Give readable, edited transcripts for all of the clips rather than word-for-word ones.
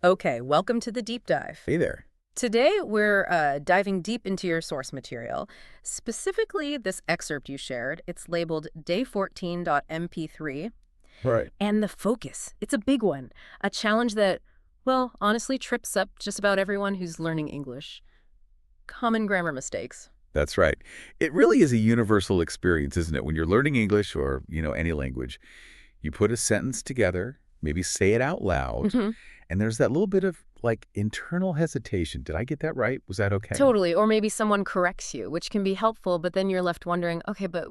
Okay, welcome to the deep dive. Hey there. Today, we're diving deep into your source material, specifically this excerpt you shared. It's labeled day14.mp3, Right. and the focus. It's a big one, a challenge that, well, honestly trips up just about everyone who's learning English. Common grammar mistakes. That's right. It really is a universal experience, isn't it? When you're learning English or, any language, you put a sentence together, maybe say it out loud, hmm and there's that little bit of like internal hesitation. Did I get that right? Was that okay? Totally. Or maybe someone corrects you, which can be helpful, but then you're left wondering, okay, but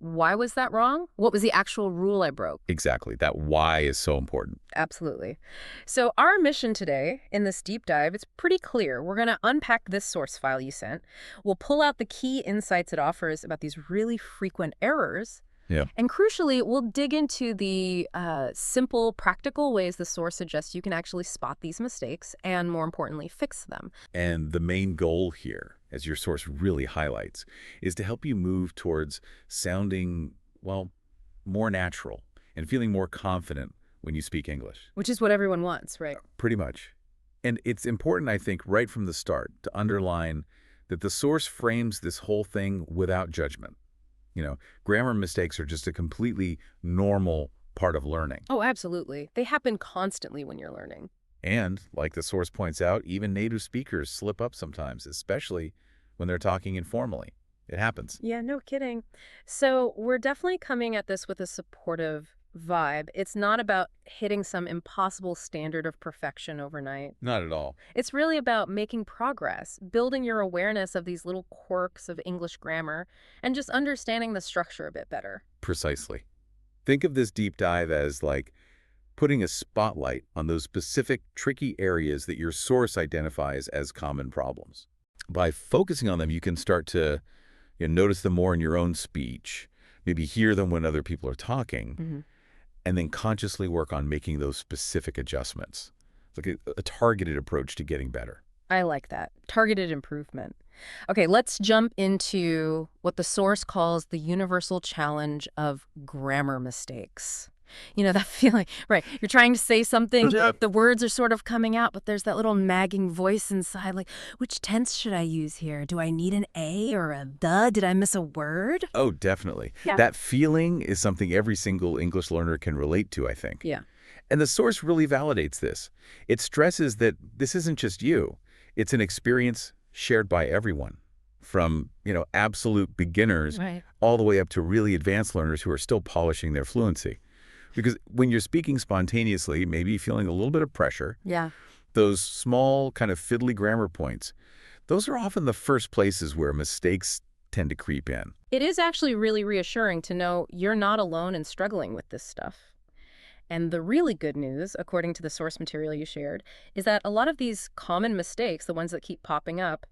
why was that wrong? What was the actual rule I broke? Exactly. That why is so important. Absolutely. So our mission today in this deep dive is pretty clear. We're going to unpack this source file you sent. We'll pull out the key insights it offers about these really frequent errors. Yeah. And crucially, we'll dig into the simple, practical ways the source suggests you can actually spot these mistakes and, more importantly, fix them. And the main goal here, as your source really highlights, is to help you move towards sounding, well, more natural and feeling more confident when you speak English. Which is what everyone wants, right? Pretty much. And it's important, I think, right from the start to underline that the source frames this whole thing without judgment. Grammar mistakes are just a completely normal part of learning. Oh, absolutely. They happen constantly when you're learning. And, like the source points out, even native speakers slip up sometimes, especially when they're talking informally. It happens. Yeah, no kidding. So we're definitely coming at this with a supportive vibe. It's not about hitting some impossible standard of perfection overnight. Not at all. It's really about making progress, building your awareness of these little quirks of English grammar, and just understanding the structure a bit better. Precisely. Think of this deep dive as like putting a spotlight on those specific tricky areas that your source identifies as common problems. By focusing on them, you can start to notice them more in your own speech, maybe hear them when other people are talking, and then consciously work on making those specific adjustments. It's like a targeted approach to getting better. I like that. Targeted improvement. Okay, let's jump into what the source calls the universal challenge of grammar mistakes. You know, that feeling, right? You're trying to say something, the words are sort of coming out, but there's that little nagging voice inside, like, which tense should I use here? Do I need an A or a the? Did I miss a word? Oh, definitely. Yeah. That feeling is something every single English learner can relate to, I think. Yeah. And the source really validates this. It stresses that this isn't just you. It's an experience shared by everyone, from, absolute beginners Right. all the way up to really advanced learners who are still polishing their fluency. Because when you're speaking spontaneously, maybe feeling a little bit of pressure, Yeah. those small kind of fiddly grammar points, those are often the first places where mistakes tend to creep in. It is actually really reassuring to know you're not alone in struggling with this stuff. And the really good news, according to the source material you shared, is that a lot of these common mistakes, the ones that keep popping up,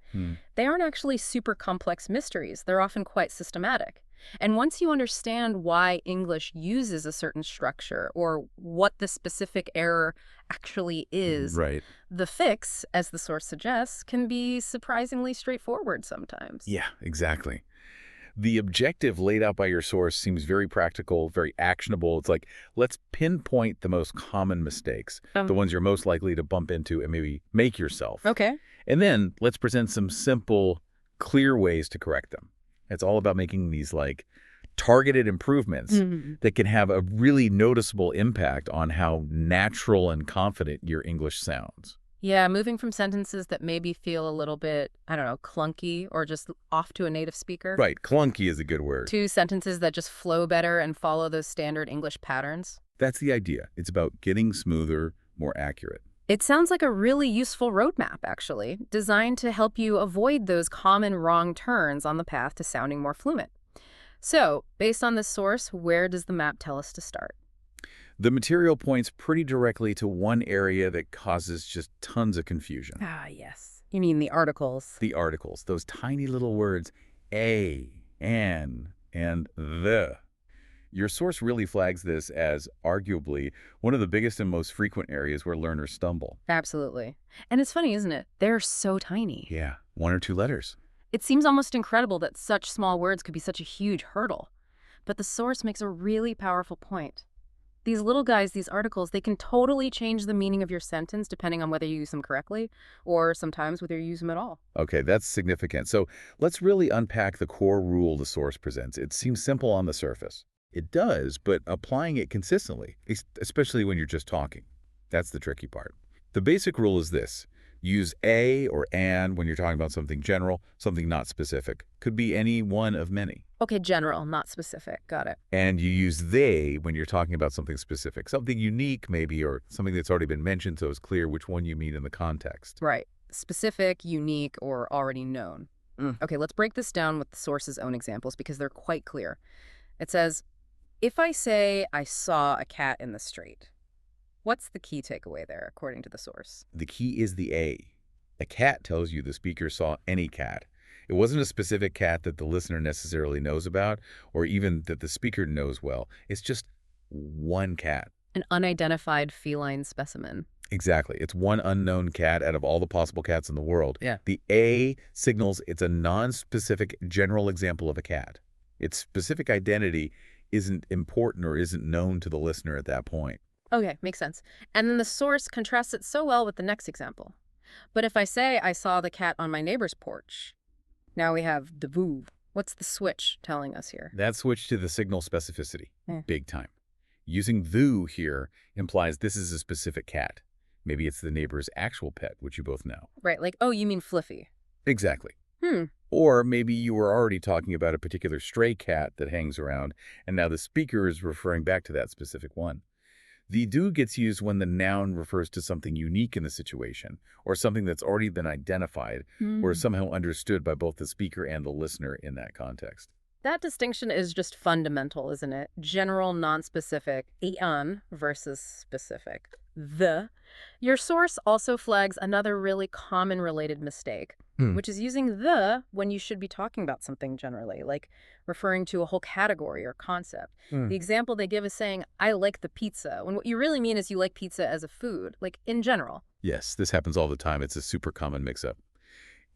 they aren't actually super complex mysteries. They're often quite systematic. And once you understand why English uses a certain structure or what the specific error actually is, Right. the fix, as the source suggests, can be surprisingly straightforward sometimes. Yeah, exactly. The objective laid out by your source seems very practical, very actionable. It's like, let's pinpoint the most common mistakes, the ones you're most likely to bump into and maybe make yourself. Okay. And then let's present some simple, clear ways to correct them. It's all about making these like targeted improvements that can have a really noticeable impact on how natural and confident your English sounds. Yeah, moving from sentences that maybe feel a little bit, I don't know, clunky or just off to a native speaker. Right. Clunky is a good word. To sentences that just flow better and follow those standard English patterns. That's the idea. It's about getting smoother, more accurate. It sounds like a really useful roadmap, actually, designed to help you avoid those common wrong turns on the path to sounding more fluent. So, based on this source, where does the map tell us to start? The material points pretty directly to one area that causes just tons of confusion. Ah, yes. You mean the articles. The articles, those tiny little words, a, an, and the. Your source really flags this as arguably one of the biggest and most frequent areas where learners stumble. Absolutely. And it's funny, isn't it? They're so tiny. Yeah, 1 or 2 letters. It seems almost incredible that such small words could be such a huge hurdle. But the source makes a really powerful point. These little guys, these articles, they can totally change the meaning of your sentence depending on whether you use them correctly or sometimes whether you use them at all. Okay, that's significant. So let's really unpack the core rule the source presents. It seems simple on the surface. It does, but applying it consistently, especially when you're just talking, that's the tricky part. The basic rule is this. Use a or an when you're talking about something general, something not specific. Could be any one of many. Okay, general, not specific. Got it. And you use they when you're talking about something specific, something unique maybe, or something that's already been mentioned so it's clear which one you mean in the context. Right. Specific, unique, or already known. Okay, let's break this down with the source's own examples because they're quite clear. It says, if I say I saw a cat in the street, what's the key takeaway there, according to the source? The key is the A. A cat tells you the speaker saw any cat. It wasn't a specific cat that the listener necessarily knows about or even that the speaker knows well. It's just one cat. An unidentified feline specimen. Exactly. It's one unknown cat out of all the possible cats in the world. Yeah. The A signals it's a non-specific general example of a cat. Its specific identity isn't important or isn't known to the listener at that point. Okay, makes sense. And then the source contrasts it so well with the next example. But if I say I saw the cat on my neighbor's porch, now we have the vous. What's the switch telling us here? That switch to the signal specificity. Yeah. Big time. Using vous here implies this is a specific cat. Maybe it's the neighbor's actual pet, which you both know. Right, like, oh, you mean Fluffy. Exactly. Hmm. Or maybe you were already talking about a particular stray cat that hangs around, and now the speaker is referring back to that specific one. The do gets used when the noun refers to something unique in the situation, or something that's already been identified, or somehow understood by both the speaker and the listener in that context. That distinction is just fundamental, isn't it? General, non-specific, an versus specific. Your source also flags another really common related mistake, which is using the when you should be talking about something generally, like referring to a whole category or concept. The example they give is saying, I like the pizza, when what you really mean is you like pizza as a food, like in general. Yes, this happens all the time. It's a super common mix-up.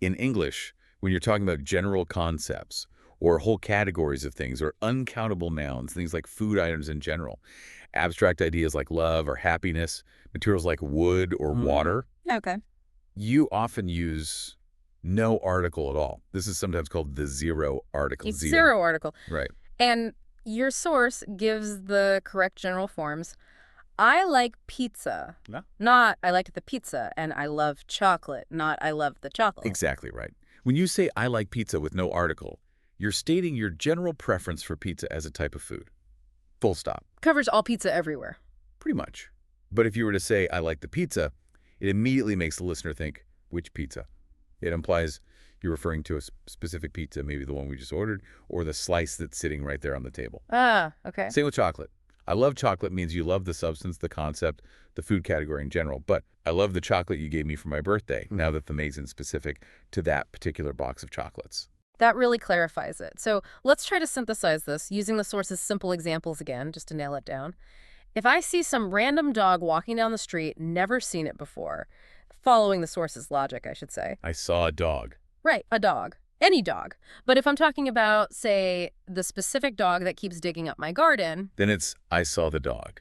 In English, when you're talking about general concepts, or whole categories of things, or uncountable nouns, things like food items in general, abstract ideas like love or happiness, materials like wood or water, Okay. you often use no article at all. This is sometimes called the zero article. It's zero article. Right. And your source gives the correct general forms. I like pizza, Yeah. not I like the pizza, and I love chocolate, not I love the chocolate. Exactly right. When you say I like pizza with no article, you're stating your general preference for pizza as a type of food. Full stop. Covers all pizza everywhere. Pretty much. But if you were to say I like the pizza, it immediately makes the listener think, which pizza? It implies you're referring to a specific pizza, maybe the one we just ordered, or the slice that's sitting right there on the table. Ah, okay. Same with chocolate. I love chocolate means you love the substance, the concept, the food category in general. But I love the chocolate you gave me for my birthday, now that the amazing specific to that particular box of chocolates. That really clarifies it. So let's try to synthesize this using the source's simple examples again, just to nail it down. If I see some random dog walking down the street, never seen it before, following the source's logic, I should say. I saw a dog. Right, a dog. Any dog. But if I'm talking about, say, the specific dog that keeps digging up my garden... Then it's I saw the dog.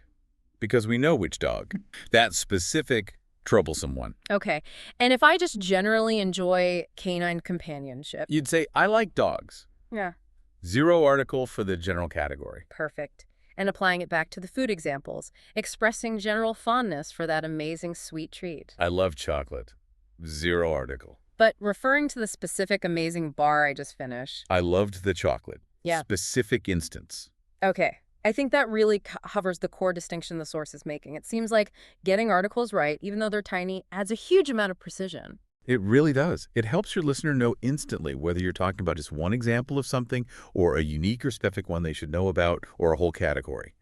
Because we know which dog. That specific, troublesome one. Okay. And if I just generally enjoy canine companionship... You'd say, I like dogs. Yeah. Zero article for the general category. Perfect. And applying it back to the food examples, expressing general fondness for that amazing sweet treat. I love chocolate. Zero article. But referring to the specific amazing bar I just finished... I loved the chocolate. Yeah. Specific instance. Okay. I think that really covers the core distinction the source is making. It seems like getting articles right, even though they're tiny, adds a huge amount of precision. It really does. It helps your listener know instantly whether you're talking about just one example of something or a unique or specific one they should know about or a whole category.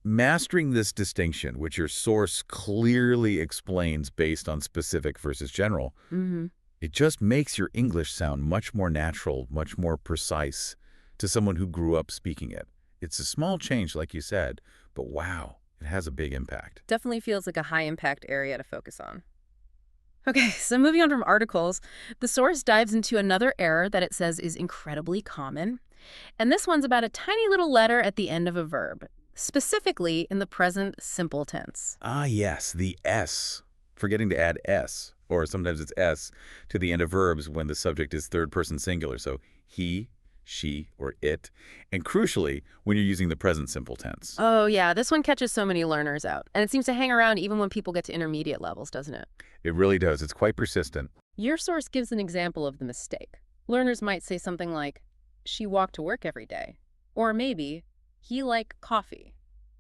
Mastering this distinction, which your source clearly explains based on specific versus general, it just makes your English sound much more natural, much more precise to someone who grew up speaking it. It's a small change, like you said, but wow, it has a big impact. Definitely feels like a high-impact area to focus on. Okay, so moving on from articles, the source dives into another error that it says is incredibly common. And this one's about a tiny little letter at the end of a verb. specifically in the present simple tense. Ah, yes, the S. Forgetting to add S, or sometimes it's S, to the end of verbs when the subject is third-person singular. So he, she, or it. And crucially, when you're using the present simple tense. Oh, yeah, this one catches so many learners out. And it seems to hang around even when people get to intermediate levels, doesn't it? It really does. It's quite persistent. Your source gives an example of the mistake. Learners might say something like, she walked to work every day. Or maybe, he liked coffee.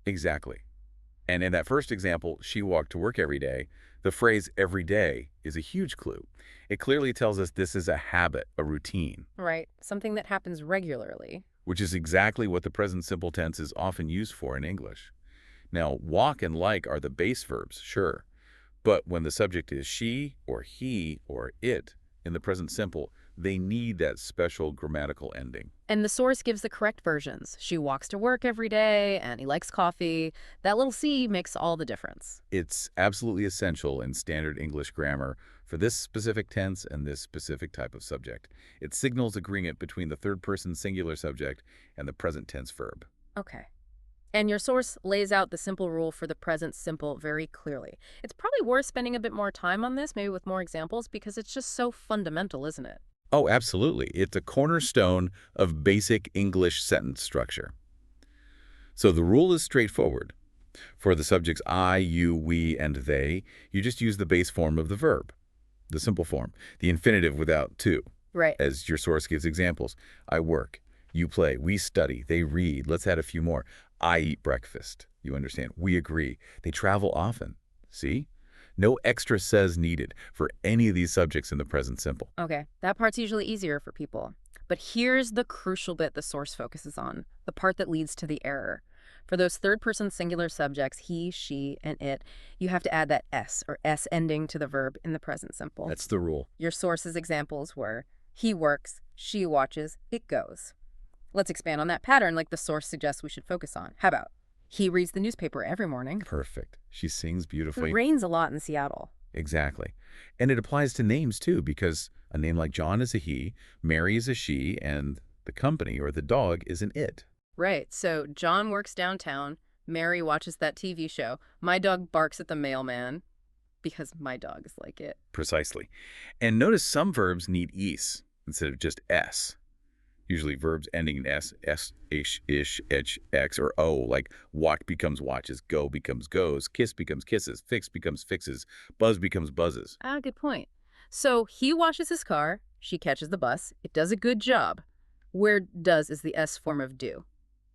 Exactly. And in that first example, she walked to work every day, the phrase every day is a huge clue. It clearly tells us this is a habit, a routine. Right, something that happens regularly. Which is exactly what the present simple tense is often used for in English. Now, walk and like are the base verbs, sure. But when the subject is she or he or it in the present simple, they need that special grammatical ending. And the source gives the correct versions. She walks to work every day, and he likes coffee. That little C makes all the difference. It's absolutely essential in standard English grammar for this specific tense and this specific type of subject. It signals agreement between the third-person singular subject and the present tense verb. Okay. And your source lays out the simple rule for the present simple very clearly. It's probably worth spending a bit more time on this, maybe with more examples, because it's just so fundamental, isn't it? Oh, absolutely. It's a cornerstone of basic English sentence structure. So the rule is straightforward. For the subjects I, you, we, and they, you just use the base form of the verb, the simple form, the infinitive without to, Right. as your source gives examples. I work, you play, we study, they read. Let's add a few more. I eat breakfast. You understand? We agree. They travel often. See? No extra says needed for any of these subjects in the present simple. Okay, that part's usually easier for people. But here's the crucial bit the source focuses on, the part that leads to the error. For those third-person singular subjects, he, she, and it, you have to add that S, or S ending to the verb in the present simple. That's the rule. Your source's examples were, he works, she watches, it goes. Let's expand on that pattern like the source suggests we should focus on. How about, he reads the newspaper every morning. Perfect. She sings beautifully. It rains a lot in Seattle. Exactly. And it applies to names, too, because a name like John is a he, Mary is a she, and the company or the dog is an it. Right, so John works downtown, Mary watches that TV show, my dog barks at the mailman, because my dog is like it. Precisely. And notice some verbs need is instead of just s. Usually verbs ending in s, ish, etch, x, or o, like watch becomes watches, go becomes goes, kiss becomes kisses, fix becomes fixes, buzz becomes buzzes. Ah, good point. So he washes his car, she catches the bus, it does a good job. Where does is the S form of do.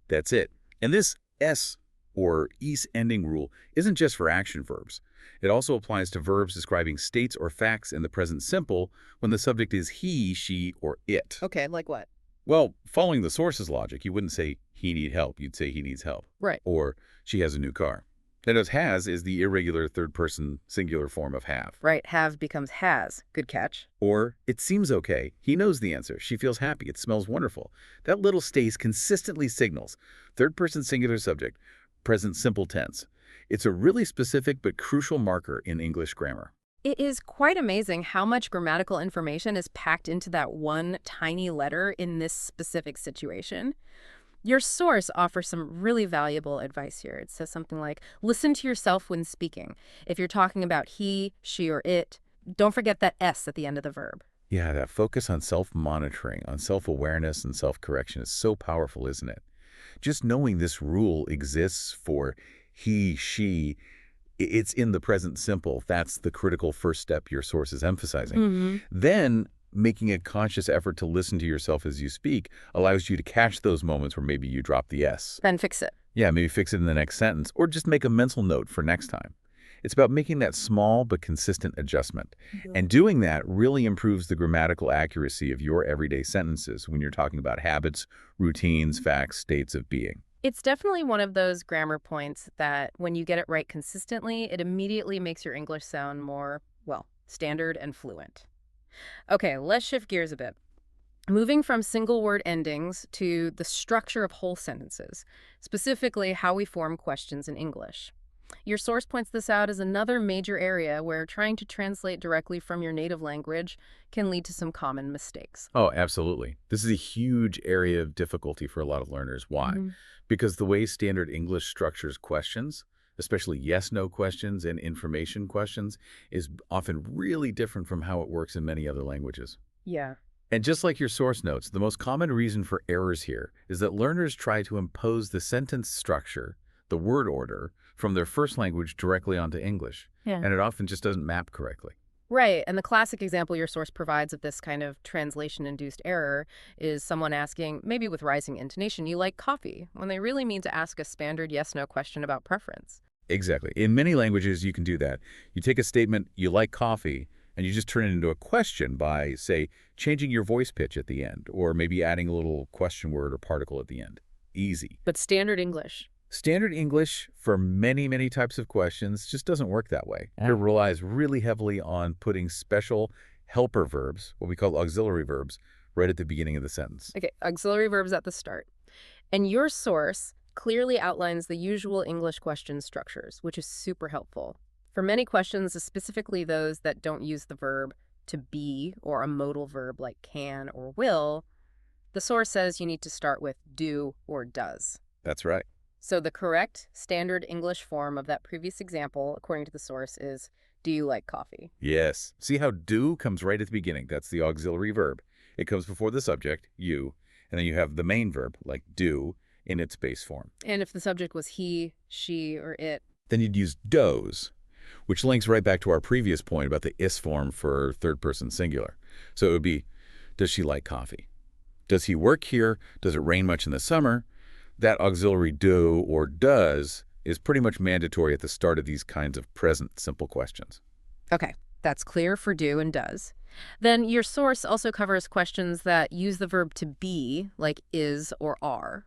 That's it. And this s or is ending rule isn't just for action verbs. It also applies to verbs describing states or facts in the present simple when the subject is he, she, or it. Okay, like what? Well, following the source's logic, you wouldn't say he need help. You'd say he needs help. Right. Or she has a new car. Notice has is the irregular third-person singular form of have. Right, have becomes has. Good catch. Or it seems okay. He knows the answer. She feels happy. It smells wonderful. That little stace consistently signals third-person singular subject, present simple tense. It's a really specific but crucial marker in English grammar. It is quite amazing how much grammatical information is packed into that one tiny letter in this specific situation. Your source offers some really valuable advice here. It says something like, listen to yourself when speaking. If you're talking about he, she, or it, don't forget that S at the end of the verb. Yeah, that focus on self-monitoring, on self-awareness and self-correction is so powerful, isn't it? Just knowing this rule exists for he, she, it's in the present simple. That's the critical first step your source is emphasizing. Then making a conscious effort to listen to yourself as you speak allows you to catch those moments where maybe you drop the S. Then fix it. Yeah, maybe fix it in the next sentence, or just make a mental note for next time. It's about making that small but consistent adjustment. And doing that really improves the grammatical accuracy of your everyday sentences when you're talking about habits, routines, facts, states of being. It's definitely one of those grammar points that when you get it right consistently, it immediately makes your English sound more, well, standard and fluent. Okay, let's shift gears a bit. Moving from single word endings to the structure of whole sentences, specifically how we form questions in English. Your source points this out as another major area where trying to translate directly from your native language can lead to some common mistakes. Oh, absolutely. This is a huge area of difficulty for a lot of learners. Why? hmm Because the way standard English structures questions, especially yes-no questions and information questions, is often really different from how it works in many other languages. Yeah. And just like your source notes, the most common reason for errors here is that learners try to impose the sentence structure, the word order, from their first language directly onto English, Yeah. and it often just doesn't map correctly. Right, and the classic example your source provides of this kind of translation-induced error is someone asking, maybe with rising intonation, you like coffee, when they really mean to ask a standard yes-no question about preference. Exactly. In many languages, you can do that. You take a statement, you like coffee, and you just turn it into a question by, say, changing your voice pitch at the end, or maybe adding a little question word or particle at the end. Easy. But standard English. Standard English for many, many types of questions just doesn't work that way. It relies really heavily on putting special helper verbs, what we call auxiliary verbs, right at the beginning of the sentence. Okay, auxiliary verbs at the start. And your source clearly outlines the usual English question structures, which is super helpful. For many questions, specifically those that don't use the verb to be or a modal verb like can or will, the source says you need to start with do or does. That's right. So the correct standard English form of that previous example, according to the source, is do you like coffee? Yes. See how do comes right at the beginning. That's the auxiliary verb. It comes before the subject, you, and then you have the main verb, like do, in its base form. And if the subject was he, she, or it, Then you'd use does, which links right back to our previous point about the is form for third-person singular. So it would be, does she like coffee? Does he work here? Does it rain much in the summer? That auxiliary do or does is pretty much mandatory at the start of these kinds of present simple questions. okay, that's clear for do and does. Then your source also covers questions that use the verb to be, like is or are.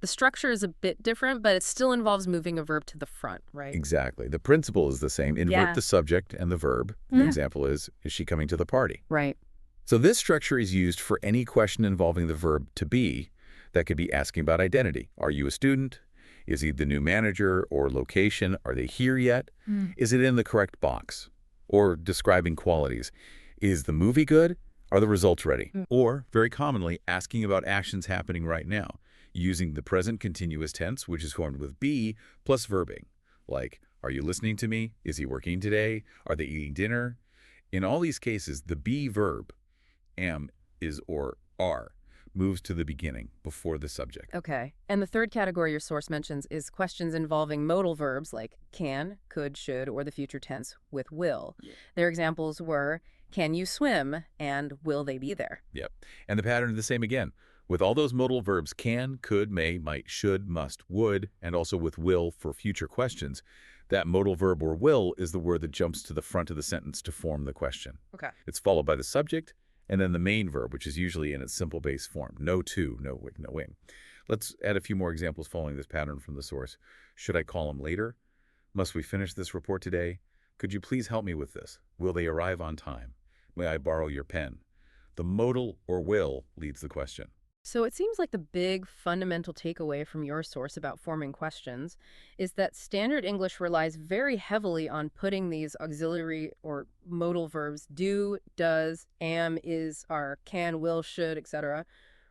The structure is a bit different, but it still involves moving a verb to the front, right? Exactly. The principle is the same. Invert Yeah. the subject and the verb. An Yeah. example is she coming to the party? Right. So this structure is used for any question involving the verb to be. That could be asking about identity. Are you a student? Is he the new manager? Or location? Are they here yet? Is it in the correct box? Or describing qualities. Is the movie good? Are the results ready? Or, very commonly, asking about actions happening right now, using the present continuous tense, which is formed with be, plus verbing. Like, are you listening to me? Is he working today? Are they eating dinner? In all these cases, the be verb, am, is, or are, moves to the beginning before the subject. Okay. And the third category your source mentions is questions involving modal verbs like can, could, should, or the future tense with will. Their examples were, can you swim, and will they be there? Yep. And the pattern is the same again. With all those modal verbs can, could, may, might, should, must, would, and also with will for future questions, that modal verb or will is the word that jumps to the front of the sentence to form the question. Okay. It's followed by the subject, and then the main verb, which is usually in its simple base form. No to, no wing, no wing. Let's add a few more examples following this pattern from the source. Should I call him later? Must we finish this report today? Could you please help me with this? Will they arrive on time? May I borrow your pen? The modal or will leads the question. So it seems like the big fundamental takeaway from your source about forming questions is that standard English relies very heavily on putting these auxiliary or modal verbs do, does, am, is, are, can, will, should, etc.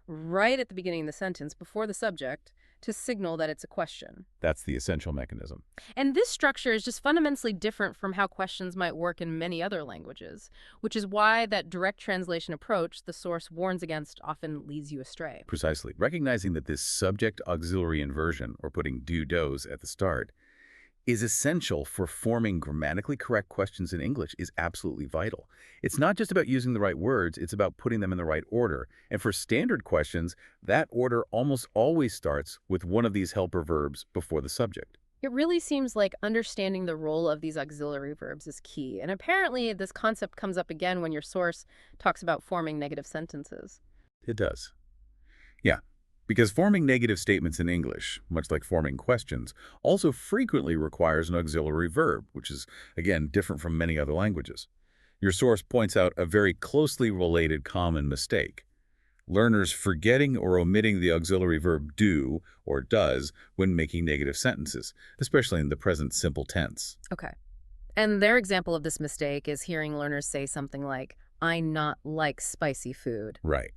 right at the beginning of the sentence before the subject to signal that it's a question. That's the essential mechanism. And this structure is just fundamentally different from how questions might work in many other languages, which is why that direct translation approach the source warns against often leads you astray. Precisely. Recognizing that this subject auxiliary inversion, or putting do, does at the start, is essential for forming grammatically correct questions in English is absolutely vital. It's not just about using the right words, it's about putting them in the right order. And for standard questions, that order almost always starts with one of these helper verbs before the subject. It really seems like understanding the role of these auxiliary verbs is key. And apparently this concept comes up again when your source talks about forming negative sentences. It does. Yeah. Because forming negative statements in English, much like forming questions, also frequently requires an auxiliary verb, which is, again, different from many other languages. Your source points out a very closely related common mistake. Learners forgetting or omitting the auxiliary verb do or does when making negative sentences, especially in the present simple tense. Okay. And their example of this mistake is hearing learners say something like, I not like spicy food. Right.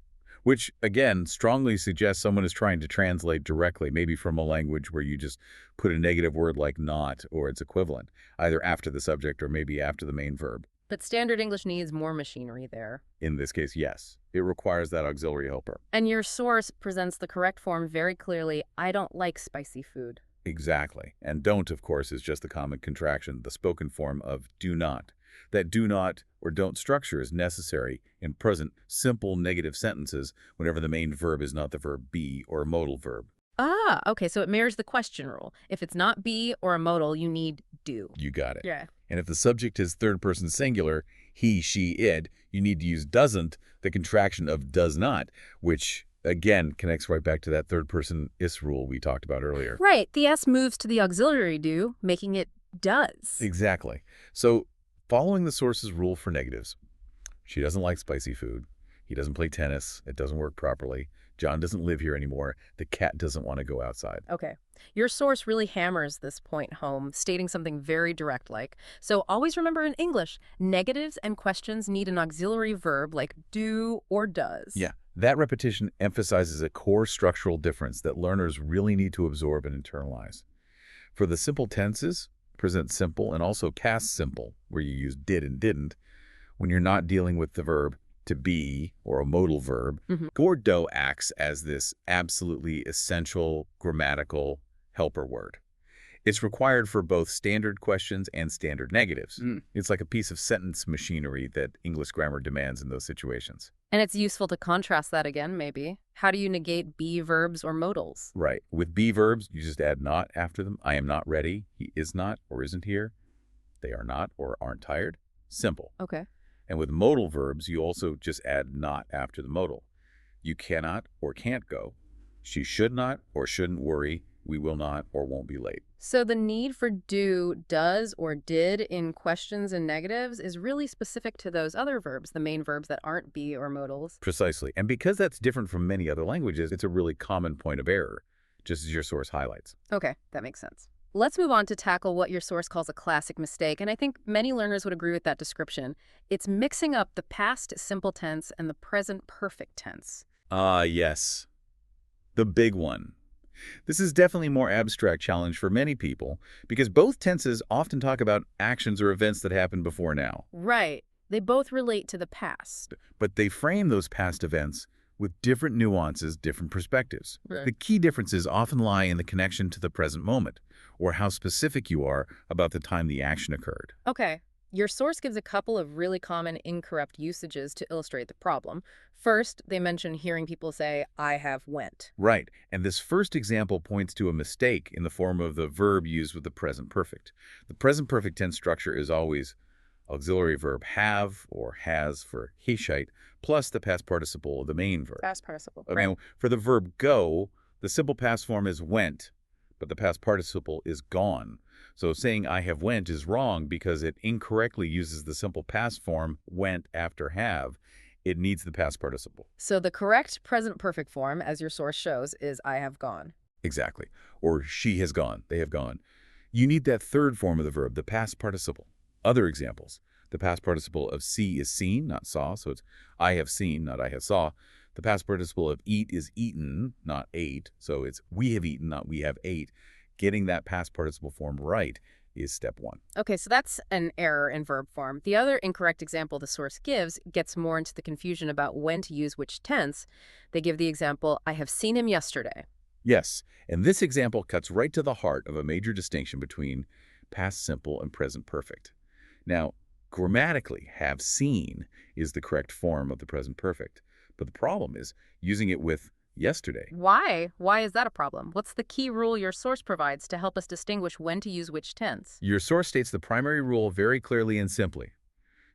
Which, again, strongly suggests someone is trying to translate directly, maybe from a language where you just put a negative word like not or its equivalent, either after the subject or maybe after the main verb. But standard English needs more machinery there. In this case, yes. It requires that auxiliary helper. And your source presents the correct form very clearly, I don't like spicy food. Exactly. And don't, of course, is just the common contraction, the spoken form of do not. That do not or don't structure is necessary in present simple negative sentences whenever the main verb is not the verb be or a modal verb. Ah, okay, so it mirrors the question rule. If it's not be or a modal, you need do. You got it. Yeah. And if the subject is third-person singular, he, she, it, you need to use doesn't, the contraction of does not, which, again, connects right back to that third-person is rule we talked about earlier. Right, the S moves to the auxiliary do, making it does. Exactly. So, following the source's rule for negatives, she doesn't like spicy food. He doesn't play tennis. It doesn't work properly. John doesn't live here anymore. The cat doesn't want to go outside. Okay. Your source really hammers this point home, stating something very direct like. So always remember in English, negatives and questions need an auxiliary verb like do or does. Yeah, that repetition emphasizes a core structural difference that learners really need to absorb and internalize. For the simple tenses, present simple and also past simple, where you use did and didn't, when you're not dealing with the verb to be or a modal verb, or do acts as this absolutely essential grammatical helper word. It's required for both standard questions and standard negatives. It's like a piece of sentence machinery that English grammar demands in those situations. And it's useful to contrast that again, maybe. How do you negate be verbs or modals? Right. With be verbs, you just add not after them. I am not ready. He is not or isn't here. They are not or aren't tired. Simple. Okay. And with modal verbs, you also just add not after the modal. You cannot or can't go. She should not or shouldn't worry. We will not or won't be late. So the need for do, does, or did in questions and negatives is really specific to those other verbs, the main verbs that aren't be or modals. Precisely. And because that's different from many other languages, it's a really common point of error, just as your source highlights. Okay, that makes sense. Let's move on to tackle what your source calls a classic mistake, and I think many learners would agree with that description. It's mixing up the past simple tense and the present perfect tense. Ah, yes. The big one. This is definitely a more abstract challenge for many people because both tenses often talk about actions or events that happened before now. Right. They both relate to the past. But they frame those past events with different nuances, different perspectives. Right. The key differences often lie in the connection to the present moment or how specific you are about the time the action occurred. Okay. Your source gives a couple of really common incorrect usages to illustrate the problem. First, they mention hearing people say, I have went. Right, and this first example points to a mistake in the form of the verb used with the present perfect. The present perfect tense structure is always auxiliary verb have or has for he shite, plus the past participle of the main verb. Past participle. Okay, Right. for the verb go, the simple past form is went, but the past participle is gone. So saying I have went is wrong because it incorrectly uses the simple past form went after have. It needs the past participle. So the correct present perfect form, as your source shows, is I have gone. Exactly. Or she has gone. They have gone. You need that third form of the verb, the past participle. Other examples. The past participle of see is seen, not saw. So it's I have seen, not I have saw. The past participle of eat is eaten, not ate. So it's we have eaten, not we have ate. Getting that past participle form right is step one. Okay, so that's an error in verb form. The other incorrect example the source gives gets more into the confusion about when to use which tense. They give the example, I have seen him yesterday. Yes, and this example cuts right to the heart of a major distinction between past simple and present perfect. Now, grammatically, have seen is the correct form of the present perfect, but the problem is using it with yesterday. Why? Why is that a problem? What's the key rule your source provides to help us distinguish when to use which tense? Your source states the primary rule very clearly and simply.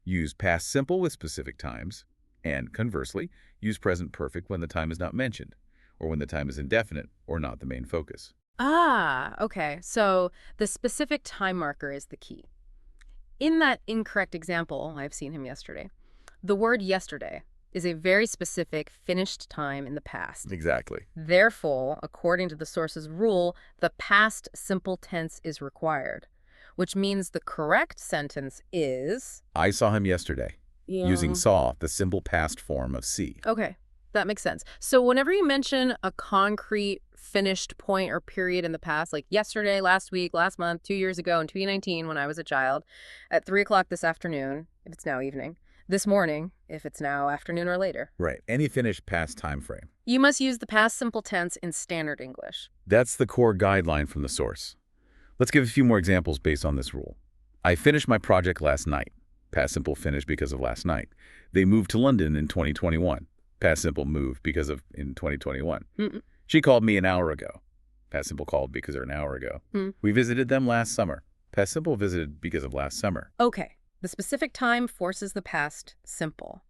Use past simple with specific times, and conversely, use present perfect when the time is not mentioned, or when the time is indefinite or not the main focus. Ah, okay. So the specific time marker is the key. In that incorrect example, I've seen him yesterday, the word yesterday, is a very specific finished time in the past. Exactly. Therefore, according to the source's rule, the past simple tense is required, which means the correct sentence is... I saw him yesterday, using Yeah. saw, the simple past form of see. Okay, that makes sense. So whenever you mention a concrete finished point or period in the past, like yesterday, last week, last month, 2 years ago, in 2019 when I was a child, at 3 o'clock this afternoon, if it's now evening, this morning, if it's now afternoon or later, Right. Any finished past time frame. you must use the past simple tense in standard English. That's the core guideline from the source. Let's give a few more examples based on this rule. I finished my project last night. Past simple finished because of last night. They moved to London in 2021. Past simple moved because of in 2021. Mm-mm. She called me an hour ago. Past simple called because of an hour ago. Hmm. We visited them last summer. Past simple visited because of last summer. Okay, the specific time forces the past simple.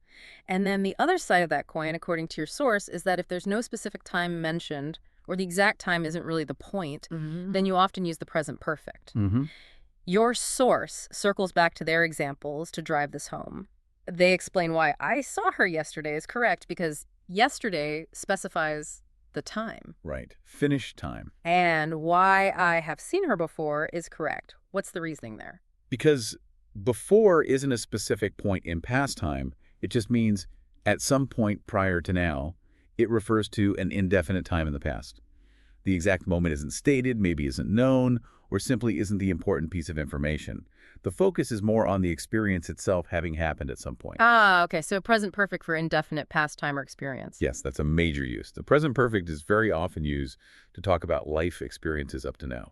And then the other side of that coin, according to your source, is that if there's no specific time mentioned, or the exact time isn't really the point, then you often use the present perfect. Mm-hmm. Your source circles back to their examples to drive this home. They explain why I saw her yesterday is correct because yesterday specifies the time. Right. Finish time. And why I have seen her before is correct. What's the reasoning there? Because before isn't a specific point in past time. It just means at some point prior to now. It refers to an indefinite time in the past. The exact moment isn't stated, maybe isn't known, or simply isn't the important piece of information. The focus is more on the experience itself having happened at some point. Ah, okay. So present perfect for indefinite past time or experience. Yes, that's a major use. The present perfect is very often used to talk about life experiences up to now.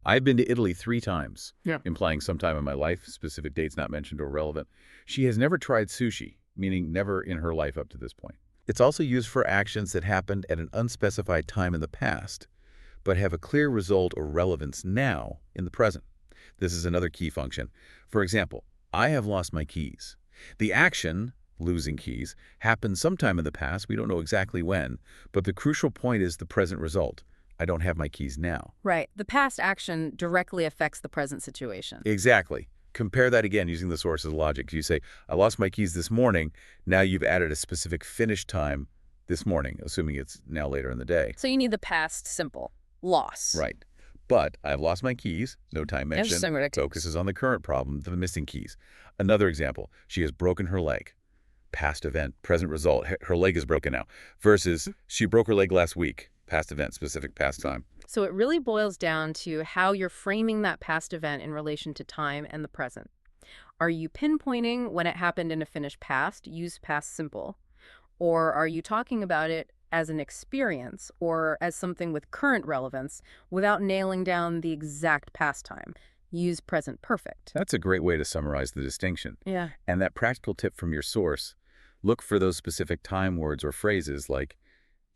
I've been to Italy 3 times, Yeah. implying some time in my life, specific dates not mentioned or relevant. She has never tried sushi, meaning never in her life up to this point. It's also used for actions that happened at an unspecified time in the past, but have a clear result or relevance now in the present. This is another key function. For example, I have lost my keys. The action, losing keys, happened sometime in the past. We don't know exactly when, but the crucial point is the present result. I don't have my keys now. Right. The past action directly affects the present situation. Exactly. Compare that again using the source's logic. You say, I lost my keys this morning. Now you've added a specific finish time this morning, assuming it's now later in the day. So you need the past simple. Loss. Right. But I've lost my keys, no time mentioned, Interesting, ridiculous. focuses on the current problem, the missing keys. Another example, she has broken her leg. Past event, present result, her leg is broken now. Versus, she broke her leg last week. Past event, specific past time. So it really boils down to how you're framing that past event in relation to time and the present. Are you pinpointing when it happened in a finished past, use past simple? Or are you talking about it as an experience or as something with current relevance without nailing down the exact past time? Use present perfect. That's a great way to summarize the distinction. Yeah. And that practical tip from your source, look for those specific time words or phrases like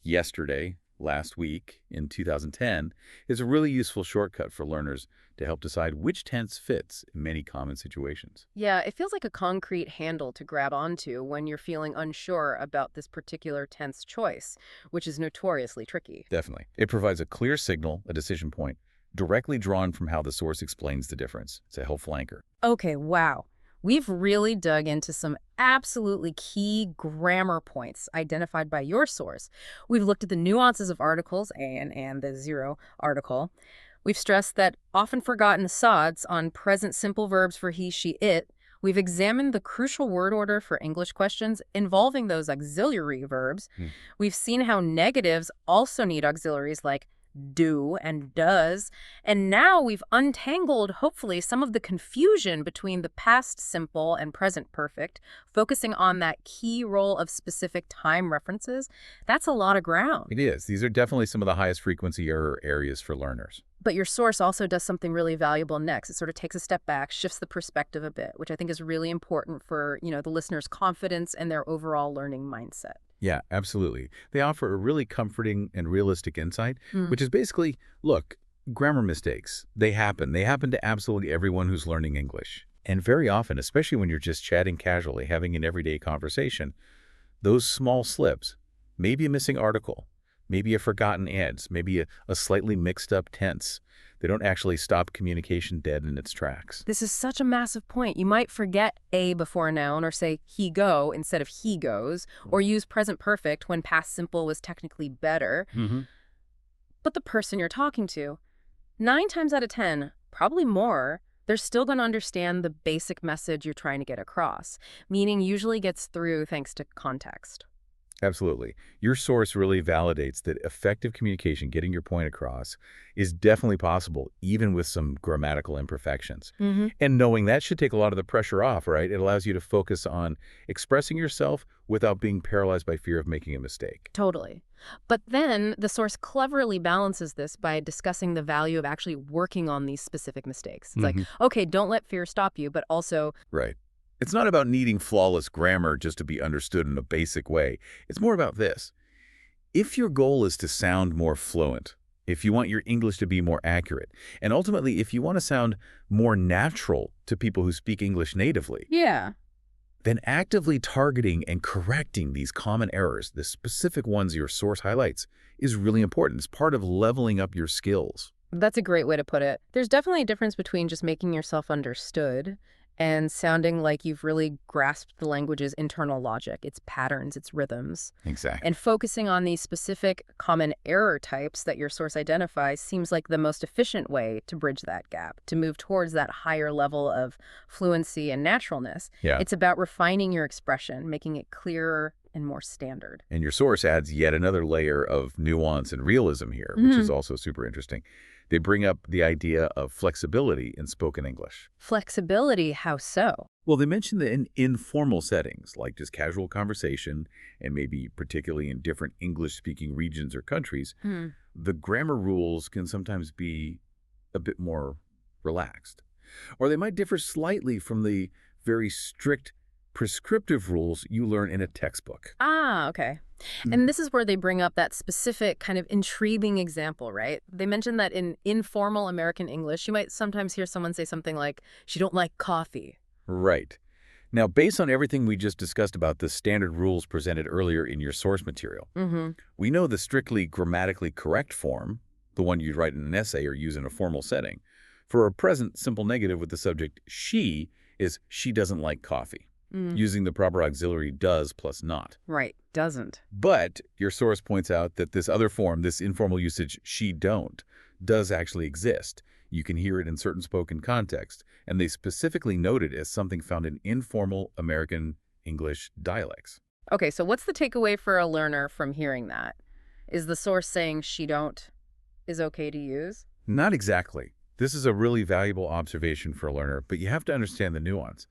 yesterday, last week, in 2010, is a really useful shortcut for learners to help decide which tense fits in many common situations. Yeah, it feels like a concrete handle to grab onto when you're feeling unsure about this particular tense choice, which is notoriously tricky. Definitely. It provides a clear signal, a decision point, directly drawn from how the source explains the difference. It's a helpful anchor. Okay, wow. We've really dug into some absolutely key grammar points identified by your source. We've looked at the nuances of articles, and the zero article. We've stressed that often forgotten sods on present simple verbs for he, she, it. We've examined the crucial word order for English questions involving those auxiliary verbs. We've seen how negatives also need auxiliaries like do and does. And now we've untangled, hopefully, some of the confusion between the past simple and present perfect, focusing on that key role of specific time references. That's a lot of ground. It is. These are definitely some of the highest frequency error areas for learners. But your source also does something really valuable next. It sort of takes a step back, shifts the perspective a bit, which I think is really important for, the listener's confidence and their overall learning mindset. Yeah, absolutely. They offer a really comforting and realistic insight, which is basically, look, grammar mistakes, they happen. They happen to absolutely everyone who's learning English. And very often, especially when you're just chatting casually, having an everyday conversation, those small slips, maybe a missing article, maybe a forgotten adds, maybe a slightly mixed up tense, They don't actually stop communication dead in its tracks. This is such a massive point. You might forget a before a noun or say he go instead of he goes, or use present perfect when past simple was technically better. Mm-hmm. But the person you're talking to, 9 times out of 10, probably more, they're still going to understand the basic message you're trying to get across. Meaning usually gets through thanks to context. Absolutely. Your source really validates that effective communication, getting your point across, is definitely possible, even with some grammatical imperfections. Mm-hmm. And knowing that should take a lot of the pressure off, right? It allows you to focus on expressing yourself without being paralyzed by fear of making a mistake. Totally. But then the source cleverly balances this by discussing the value of actually working on these specific mistakes. It's like, okay, don't let fear stop you, but also, Right. It's not about needing flawless grammar just to be understood in a basic way. It's more about this. If your goal is to sound more fluent, if you want your English to be more accurate, and ultimately if you want to sound more natural to people who speak English natively, yeah, then actively targeting and correcting these common errors, the specific ones your source highlights, is really important. It's part of leveling up your skills. that's a great way to put it. There's definitely a difference between just making yourself understood and sounding like you've really grasped the language's internal logic, its patterns, its rhythms. Exactly. And focusing on these specific common error types that your source identifies seems like the most efficient way to bridge that gap, to move towards that higher level of fluency and naturalness. Yeah. It's about refining your expression, making it clearer and more standard. And your source adds yet another layer of nuance and realism here, which is also super interesting. They bring up the idea of flexibility in spoken English. Flexibility, how so? Well, they mention that in informal settings, like just casual conversation, and maybe particularly in different English-speaking regions or countries, the grammar rules can sometimes be a bit more relaxed. Or they might differ slightly from the very strict prescriptive rules you learn in a textbook. Ah, okay. And this is where they bring up that specific kind of intriguing example, right? They mention that in informal American English, you might sometimes hear someone say something like, she don't like coffee. Right. Now, based on everything we just discussed about the standard rules presented earlier in your source material, we know the strictly grammatically correct form, the one you'd write in an essay or use in a formal setting, for a present simple negative with the subject she is she doesn't like coffee, using the proper auxiliary does plus not. Right, doesn't. But your source points out that this other form, this informal usage she don't, does actually exist. You can hear it in certain spoken context, and they specifically note it as something found in informal American English dialects. Okay, so what's the takeaway for a learner from hearing that? Is the source saying she don't is okay to use? Not exactly. This is a really valuable observation for a learner, but you have to understand the nuance.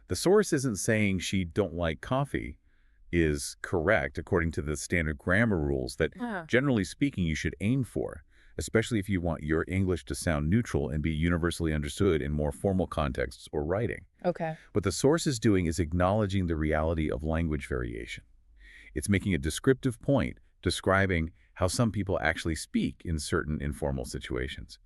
The source isn't saying she don't like coffee is correct according to the standard grammar rules that, generally speaking, you should aim for, especially if you want your English to sound neutral and be universally understood in more formal contexts or writing. Okay. What the source is doing is acknowledging the reality of language variation. It's making a descriptive point describing how some people actually speak in certain informal situations.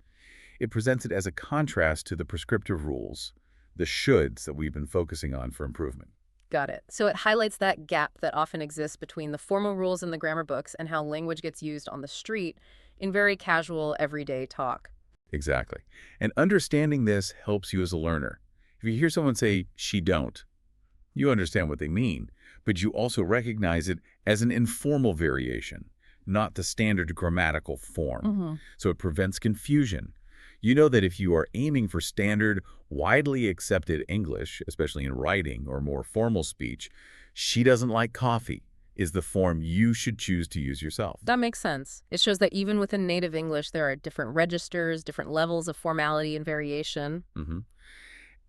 It presents it as a contrast to the prescriptive rules, the shoulds that we've been focusing on for improvement. Got it. So it highlights that gap that often exists between the formal rules in the grammar books and how language gets used on the street in very casual, everyday talk. Exactly. And understanding this helps you as a learner. If you hear someone say, she don't, you understand what they mean, but you also recognize it as an informal variation, not the standard grammatical form. So it prevents confusion. You know that if you are aiming for standard, widely accepted English, especially in writing or more formal speech, she doesn't like coffee is the form you should choose to use yourself. That makes sense. It shows that even within native English, there are different registers, different levels of formality and variation.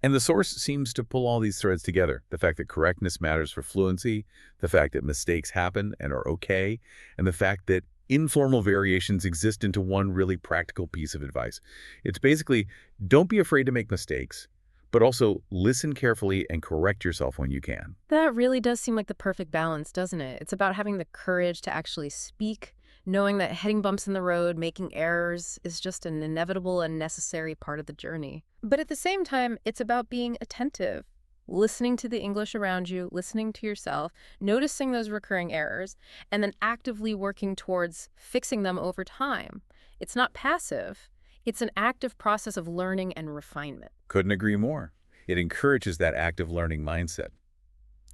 And the source seems to pull all these threads together. The fact that correctness matters for fluency, the fact that mistakes happen and are okay, and the fact that informal variations exist into one really practical piece of advice. It's basically, don't be afraid to make mistakes, but also listen carefully and correct yourself when you can. That really does seem like the perfect balance, doesn't it? It's about having the courage to actually speak, knowing that hitting bumps in the road, making errors is just an inevitable and necessary part of the journey. But at the same time, it's about being attentive, listening to the English around you, listening to yourself, noticing those recurring errors, and then actively working towards fixing them over time. It's not passive. It's an active process of learning and refinement. Couldn't agree more. It encourages that active learning mindset.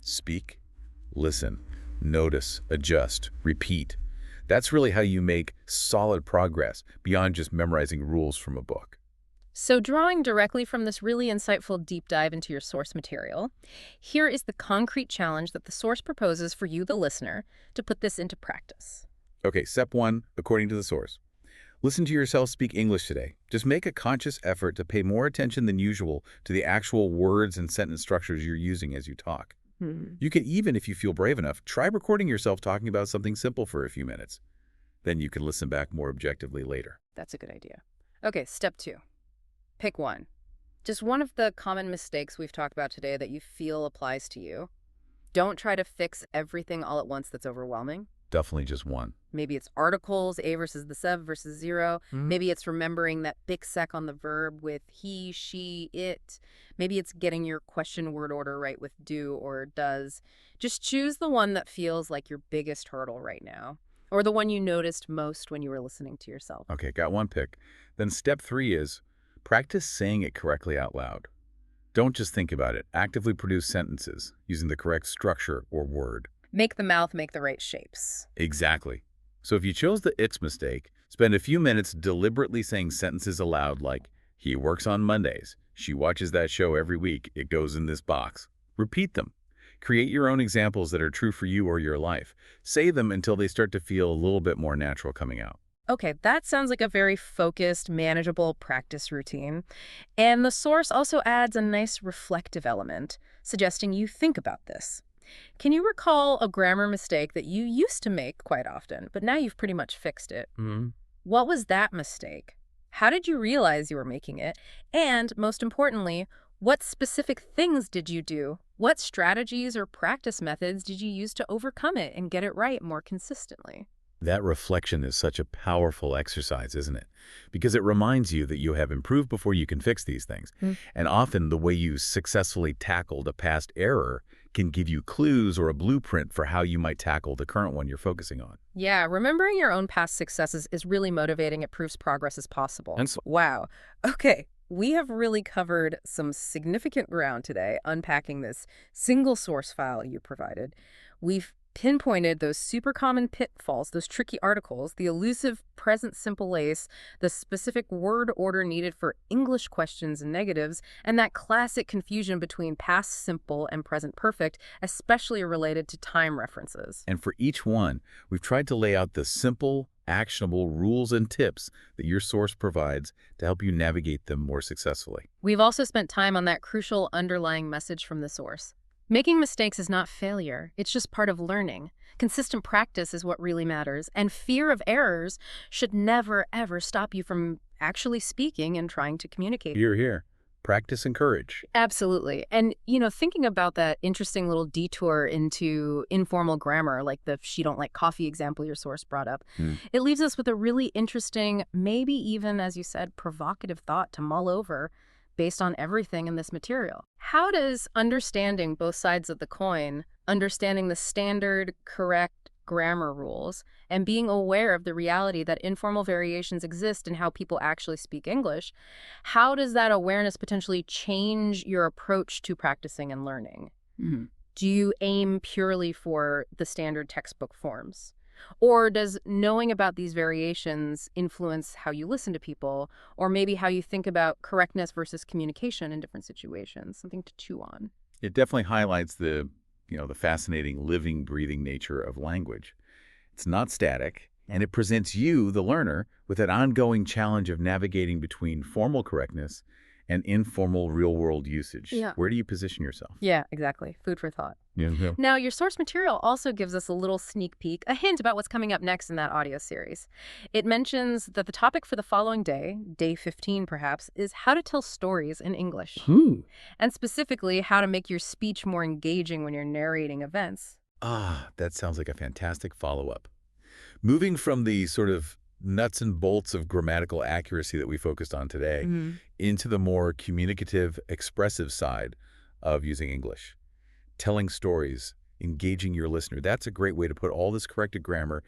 Speak, listen, notice, adjust, repeat. That's really how you make solid progress beyond just memorizing rules from a book. So drawing directly from this really insightful deep dive into your source material, here is the concrete challenge that the source proposes for you, the listener, to put this into practice. Okay, step 1, according to the source. Listen to yourself speak English today. Just make a conscious effort to pay more attention than usual to the actual words and sentence structures you're using as you talk. You can even, if you feel brave enough, try recording yourself talking about something simple for a few minutes. Then you can listen back more objectively later. That's a good idea. Okay, step 2. Pick one. Just one of the common mistakes we've talked about today that you feel applies to you. Don't try to fix everything all at once that's overwhelming. Definitely just one. Maybe it's articles, A versus the sub versus zero. Maybe it's remembering that big sec on the verb with he, she, it. Maybe it's getting your question word order right with do or does. Just choose the one that feels like your biggest hurdle right now, or the one you noticed most when you were listening to yourself. Okay, got one pick. Then step 3 is practice saying it correctly out loud. Don't just think about it. Actively produce sentences using the correct structure or word. Make the mouth make the right shapes. Exactly. So if you chose the it's mistake, spend a few minutes deliberately saying sentences aloud like, he works on Mondays. She watches that show every week. It goes in this box. Repeat them. Create your own examples that are true for you or your life. Say them until they start to feel a little bit more natural coming out. Okay, that sounds like a very focused, manageable practice routine. And the source also adds a nice reflective element, suggesting you think about this. Can you recall a grammar mistake that you used to make quite often, but now you've pretty much fixed it? What was that mistake? How did you realize you were making it? And most importantly, what specific things did you do? What strategies or practice methods did you use to overcome it and get it right more consistently? That reflection is such a powerful exercise, isn't it? Because it reminds you that you have improved before you can fix these things. And often the way you successfully tackled a past error can give you clues or a blueprint for how you might tackle the current one you're focusing on. Yeah, remembering your own past successes is really motivating. It proves progress is possible. And so, Wow. Okay, we have really covered some significant ground today, unpacking this single source file you provided. We've pinpointed those super common pitfalls, those tricky articles, the elusive present simple ace, the specific word order needed for English questions and negatives, and that classic confusion between past simple and present perfect, especially related to time references. and for each one, we've tried to lay out the simple, actionable rules and tips that your source provides to help you navigate them more successfully. We've also spent time on that crucial underlying message from the source. Making mistakes is not failure. It's just part of learning. Consistent practice is what really matters, and fear of errors should never, ever stop you from actually speaking and trying to communicate. Hear, hear. Practice and courage. Absolutely. And, thinking about that interesting little detour into informal grammar, like the she don't like coffee example your source brought up, it leaves us with a really interesting, maybe even, as you said, provocative thought to mull over based on everything in this material. How does understanding both sides of the coin, understanding the standard, correct grammar rules, and being aware of the reality that informal variations exist in how people actually speak English, how does that awareness potentially change your approach to practicing and learning? Do you aim purely for the standard textbook forms? Or does knowing about these variations influence how you listen to people, or maybe how you think about correctness versus communication in different situations? Something to chew on. It definitely highlights the fascinating living, breathing nature of language. It's not static, and it presents you, the learner, with an ongoing challenge of navigating between formal correctness and informal real-world usage. Yeah. Where do you position yourself? Yeah, exactly. Food for thought. Yeah. Now, your source material also gives us a little sneak peek, a hint about what's coming up next in that audio series. It mentions that the topic for the following day, day 15 perhaps, is how to tell stories in English. And specifically, how to make your speech more engaging when you're narrating events. That sounds like a fantastic follow-up. Moving from the sort of nuts and bolts of grammatical accuracy that we focused on today into the more communicative, expressive side of using English. Telling stories, engaging your listener. That's a great way to put all this corrected grammar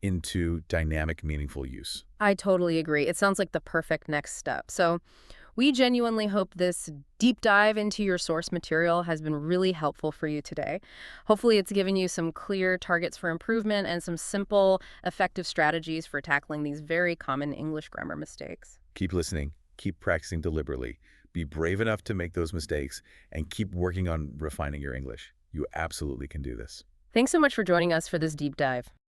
into dynamic, meaningful use. I totally agree. It sounds like the perfect next step. So we genuinely hope this deep dive into your source material has been really helpful for you today. Hopefully it's given you some clear targets for improvement and some simple, effective strategies for tackling these very common English grammar mistakes. Keep listening, keep practicing deliberately, be brave enough to make those mistakes, and keep working on refining your English. You absolutely can do this. Thanks so much for joining us for this deep dive.